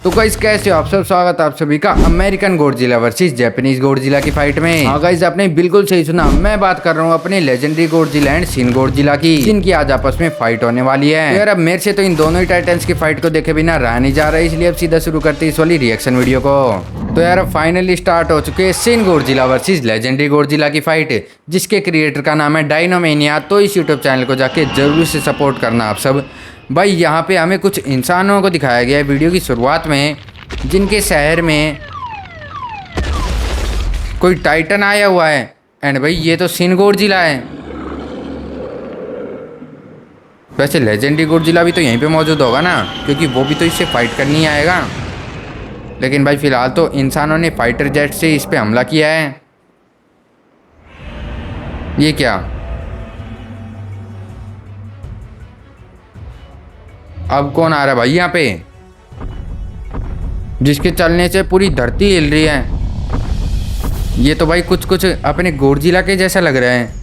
तो गाइस कैसे हो आप सब। स्वागत है आप सभी का American Godzilla versus Japanese Godzilla की फाइट में। हाँ गाइस आपने बिल्कुल सही सुना, मैं बात कर रहा हूँ अपने legendary Godzilla and Shin Godzilla की, जिनकी आज आपस में फाइट होने वाली है। तो यार अब मेरे से तो इन दोनों ही टाइटन्स की फाइट को देखे बिना रहा नहीं जा रहा है, इसलिए अब सीधा शुरू करते हैं इस वाली रिएक्शन वीडियो को। तो यार अब फाइनली स्टार्ट हो चुके हैं Shin Godzilla versus legendary Godzilla की फाइट, जिसके क्रिएटर का नाम है डायनोमेनिया। तो इस यूट्यूब चैनल को जाके जरूर से सपोर्ट करना आप सब। भाई यहाँ पे हमें कुछ इंसानों को दिखाया गया है वीडियो की शुरुआत में, जिनके शहर में कोई टाइटन आया हुआ है। एंड भाई ये तो शिन गॉडजिला है। वैसे लेजेंडरी गॉडजिला भी तो यहीं पे मौजूद होगा ना, क्योंकि वो भी तो इससे फाइट करनी आएगा। लेकिन भाई फिलहाल तो इंसानों ने फाइटर जेट से इस पे हमला किया है। ये क्या, अब कौन आ रहा है भाई यहाँ पे, जिसके चलने से पूरी धरती हिल रही है। ये तो भाई कुछ कुछ अपने गॉडजिला के जैसा लग रहा है,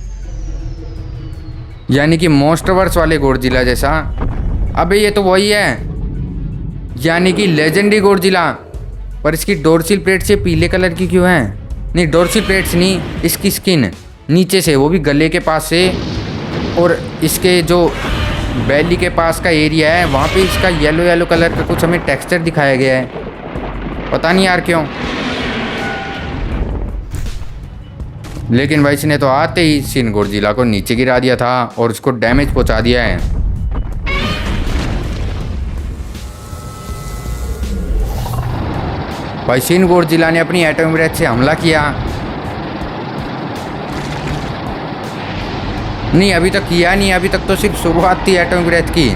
यानी कि मोस्टवर्स वाले गॉडजिला जैसा। अबे ये तो वही है, यानी कि लेजेंडरी गॉडजिला। पर इसकी डोर्सल प्लेट से पीले कलर की क्यों है? नहीं डोर्सल प्लेट्स नहीं, इसकी स्किन नीचे से, वो भी गले के पास से, और इसके जो बेली के पास का एरिया है वहाँ पे इसका येलो येलो कलर का कुछ हमें टेक्सचर दिखाया गया है, पता नहीं यार क्यों। लेकिन भाई इसने तो आते ही शिन गॉडजिला को नीचे गिरा दिया था और उसको डैमेज पहुंचा दिया है। भाई शिन गॉडजिला ने अपनी एटॉमिक ब्रेथ से हमला किया। नहीं अभी तक किया नहीं, अभी तक तो सिर्फ शुरुआत थी एटॉमिक ब्रेथ की,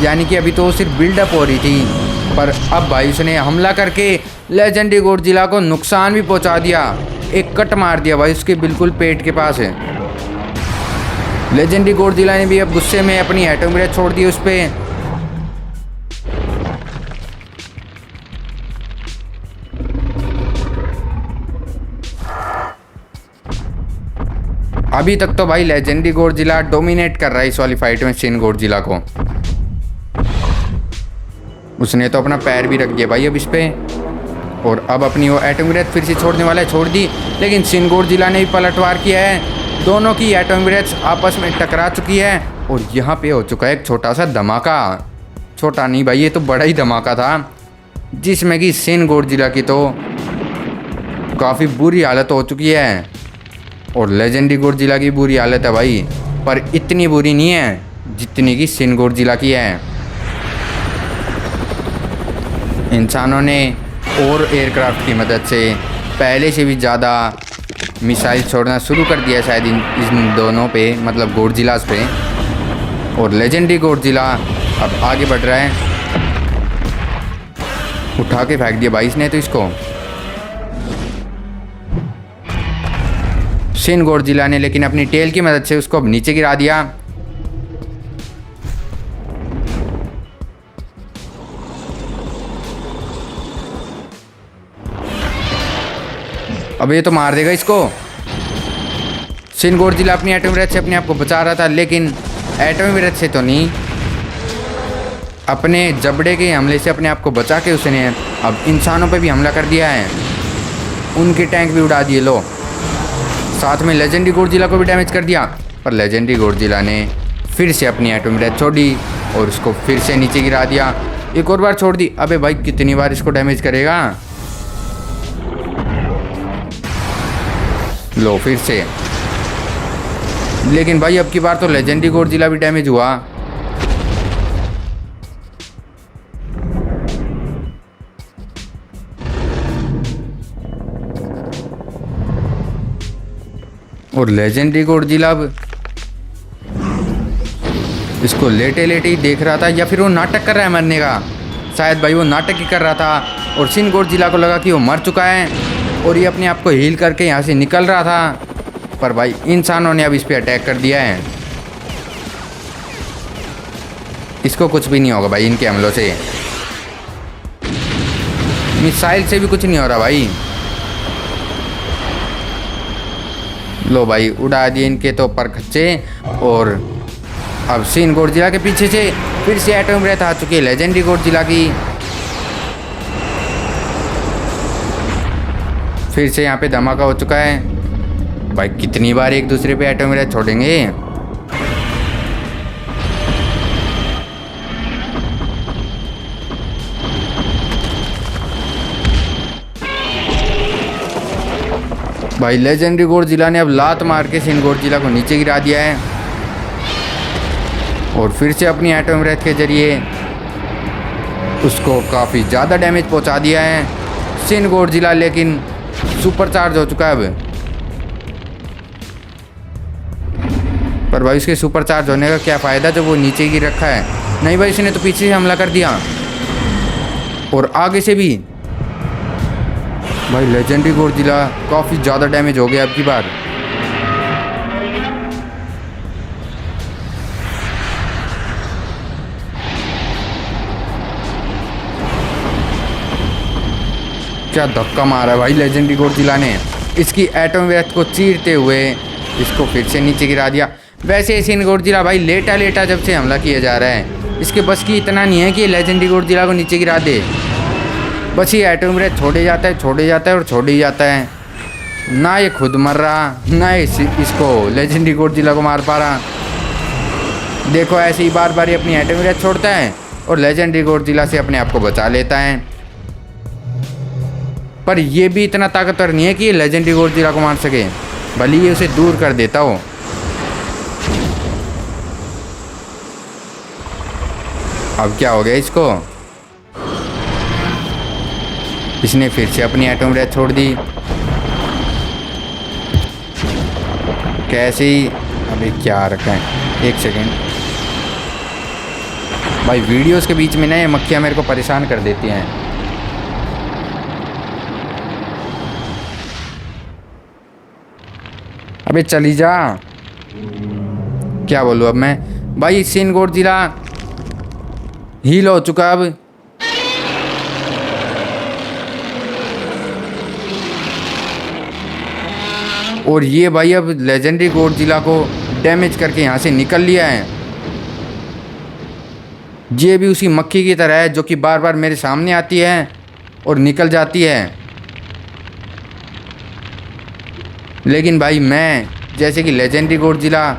यानी कि अभी तो वो सिर्फ बिल्डअप हो रही थी। पर अब भाई उसने हमला करके लेजेंडरी गॉडजिला को नुकसान भी पहुंचा दिया। एक कट मार दिया भाई उसके बिल्कुल पेट के पास है। लेजेंडरी गॉडजिला ने भी अब गुस्से में अपनी एटॉमिक ब्रेथ छोड़ दी उस पे। अभी तक तो भाई लेजेंडरी गॉडजिला डोमिनेट कर रहा है इस वाली फाइट में शिन गॉडजिला को। उसने तो अपना पैर भी रख दिया भाई अब इस पे, और अब अपनी वो एटॉमिक ब्रेथ फिर से छोड़ने वाला है, छोड़ दी। लेकिन शिन गॉडजिला ने भी पलटवार किया है, दोनों की एटॉमिक ब्रेथ आपस में टकरा चुकी है। और यहाँ पे हो चुका है एक छोटा सा धमाका। छोटा नहीं भाई, ये तो बड़ा ही धमाका था, जिसमें कि शिन गॉडजिला की तो काफ़ी बुरी हालत हो चुकी है, और लेजेंडरी गॉडजिला की बुरी हालत है भाई, पर इतनी बुरी नहीं है जितनी कि शिन गॉडजिला की है। इंसानों ने और एयरक्राफ्ट की मदद से पहले से भी ज़्यादा मिसाइल छोड़ना शुरू कर दिया शायद इन दोनों पे, मतलब गॉडजिलास पे। और लेजेंडरी गॉडजिला अब आगे बढ़ रहा है, उठा के फेंक दिया भाई इसने तो इसको। शिन गॉडजिला ने लेकिन अपनी टेल की मदद से उसको अब नीचे गिरा दिया। अब ये तो मार देगा इसको। शिन गॉडजिला अपनी एटॉमिक ब्रेथ से अपने आप को बचा रहा था, लेकिन एटॉमिक ब्रेथ से तो नहीं, अपने जबड़े के हमले से अपने आप को बचा के उसने अब इंसानों पे भी हमला कर दिया है। उनके टैंक भी उड़ा दिए, लो साथ में लेजेंडरी गॉडजिला को भी डैमेज कर दिया। पर लेजेंडरी गॉडजिला ने फिर से अपनी एटॉमिक ब्रेथ छोड़ी और उसको फिर से नीचे गिरा दिया। एक और बार छोड़ दी। अबे भाई कितनी बार इसको डैमेज करेगा। लो फिर से। लेकिन भाई अब की बार तो लेजेंडरी गॉडजिला भी डैमेज हुआ। और लेजेंडरी गॉडजिला अब इसको लेटे लेटे ही देख रहा था, या फिर वो नाटक कर रहा है मरने का। शायद भाई वो नाटक ही कर रहा था, और शिन गॉडजिला को लगा कि वो मर चुका है और ये अपने आप को हील करके यहाँ से निकल रहा था। पर भाई इंसानों ने अब इस पे अटैक कर दिया है। इसको कुछ भी नहीं होगा भाई इनके हमलों से, मिसाइल से भी कुछ नहीं हो रहा भाई। लो भाई उड़ा दिए इनके तो परखच्चे। और अब शिन गॉडजिला के पीछे से फिर से एटॉमिक ब्रेथ आ चुकी है लेजेंडरी गॉडजिला की। फिर से यहाँ पे धमाका हो चुका है। भाई कितनी बार एक दूसरे पे एटॉमिक रेज छोड़ेंगे। भाई लेजेंडरी गॉडजिला ने अब लात मार के शिन गॉडजिला को नीचे गिरा दिया है और फिर से अपनी एटॉमिक रेज के जरिए उसको काफ़ी ज़्यादा डैमेज पहुंचा दिया है शिन गॉडजिला, लेकिन सुपर चार्ज हो चुका है अब। पर भाई उसके सुपर चार्ज होने का क्या फ़ायदा जब वो नीचे गिर रखा है। नहीं भाई, इसने तो पीछे से हमला कर दिया और आगे से भी। भाई लेजेंडरी गॉडजिला काफ़ी ज़्यादा डैमेज हो गया अब की बार। क्या धक्का मारा भाई लेजेंडरी गॉडजिला ने। इसकी एटॉमिक रेज को चीरते हुए इसको फिर से नीचे गिरा दिया। वैसे शिन गॉडजिला भाई लेटा लेटा जब से हमला किया जा रहा है, इसके बस की इतना नहीं है कि लेजेंडरी गॉडजिला को नीचे गिरा दे। बस ये एटॉमिक रेज छोड़े जाता है, छोड़े जाता है और छोड़े ही जाता है। ना ये खुद मर रहा, ना इसको लेजेंडरी गॉडजिला को मार पा रहा। देखो ऐसे ही बार बार ये अपनी एटॉमिक रेज छोड़ता है और लेजेंडरी गॉडजिला से अपने आप को बचा लेता है। पर ये भी इतना ताकतवर नहीं है कि ये लेजेंडरी गॉडजिला को मार सके, भले ही उसे दूर कर देता हो। अब क्या हो गया इसको, इसने फिर से अपनी एटॉमिक रेज छोड़ दी। कैसे ही, अबे क्या रखा है, एक सेकेंड भाई, वीडियोस के बीच में ना ये मक्खियाँ मेरे को परेशान कर देती हैं। अबे चली जा, क्या बोलूँ अब मैं। भाई शिन गॉडजिला हील हो चुका अब। और ये भाई अब लेजेंडरी गॉडजिला को डैमेज करके यहाँ से निकल लिया है। ये भी उसी मक्खी की तरह है जो कि बार बार मेरे सामने आती है और निकल जाती है। लेकिन भाई मैं जैसे कि लेजेंडरी गॉडजिला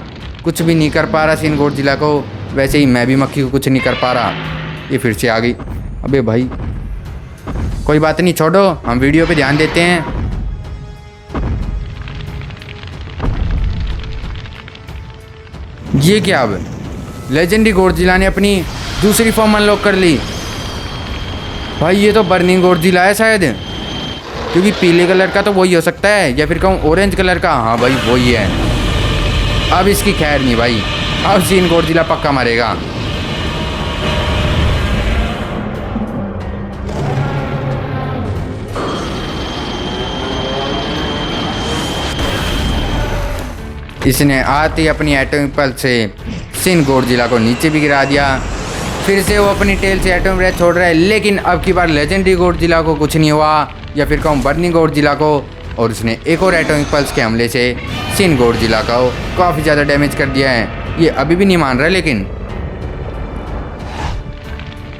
कुछ भी नहीं कर पा रहा शिन गॉडजिला को, वैसे ही मैं भी मक्खी को कुछ नहीं कर पा रहा। ये फिर से आ गई। अबे भाई कोई बात नहीं, छोड़ो, हम वीडियो पे ध्यान देते हैं। ये क्या, अब लेजेंडरी गॉडजिला ने अपनी दूसरी फॉर्म अनलॉक कर ली। भाई ये तो बर्निंग गॉडजिला है शायद, क्योंकि पीले कलर का तो वही हो सकता है, या फिर कहूँ ऑरेंज कलर का। हाँ भाई वही है। अब इसकी खैर नहीं भाई, अब शिन गॉडजिला पक्का मरेगा। इसने आते ही अपनी एटॉमिक पल्स से शिन गॉडजिला को नीचे भी गिरा दिया। फिर से वो अपनी टेल से एटॉमिक रेज छोड़ रहा है, लेकिन अब की बार लेजेंडरी गॉडजिला को कुछ नहीं हुआ, या फिर कहूँ बर्निंग गॉडजिला को। और उसने एक और एटॉमिक पल्स के हमले से शिन गॉडजिला को काफ़ी ज़्यादा डैमेज कर दिया है। ये अभी भी नहीं मान रहा, लेकिन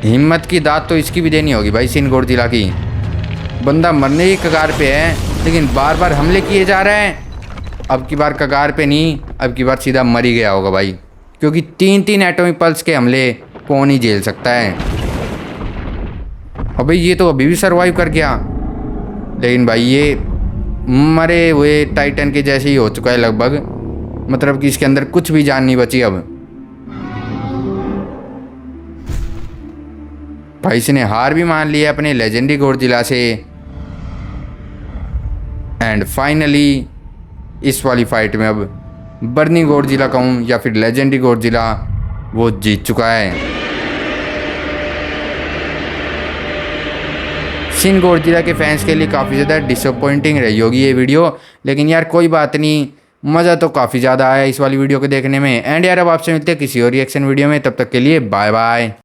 हिम्मत की दाद तो इसकी भी देनी होगी भाई शिन गॉडजिला की। बंदा मरने की कगार पे है, लेकिन बार बार हमले किए जा रहे हैं। अब की बार कगार पे नहीं, अब की बार सीधा मर ही गया होगा भाई, क्योंकि 3-3 एटॉमिक पल्स के हमले कौन ही झेल सकता है। अबे ये तो अभी भी सरवाइव कर गया, लेकिन भाई ये मरे हुए टाइटन के जैसे ही हो चुका है लगभग। मतलब कि इसके अंदर कुछ भी जान नहीं बची अब। भाई इसने हार भी मान लिया अपने लेजेंडरी गॉडजिला से। एंड फाइनली इस वाली फाइट में अब बर्निंग गॉडजिला कहूँ या फिर लेजेंडरी गॉडजिला, वो जीत चुका है। शिन गॉडजिला के फैंस के लिए काफ़ी ज़्यादा डिसअपॉइंटिंग रही होगी ये वीडियो, लेकिन यार कोई बात नहीं, मज़ा तो काफ़ी ज़्यादा आया इस वाली वीडियो को देखने में। एंड यार अब आपसे मिलते हैं किसी और रिएक्शन वीडियो में, तब तक के लिए बाय बाय।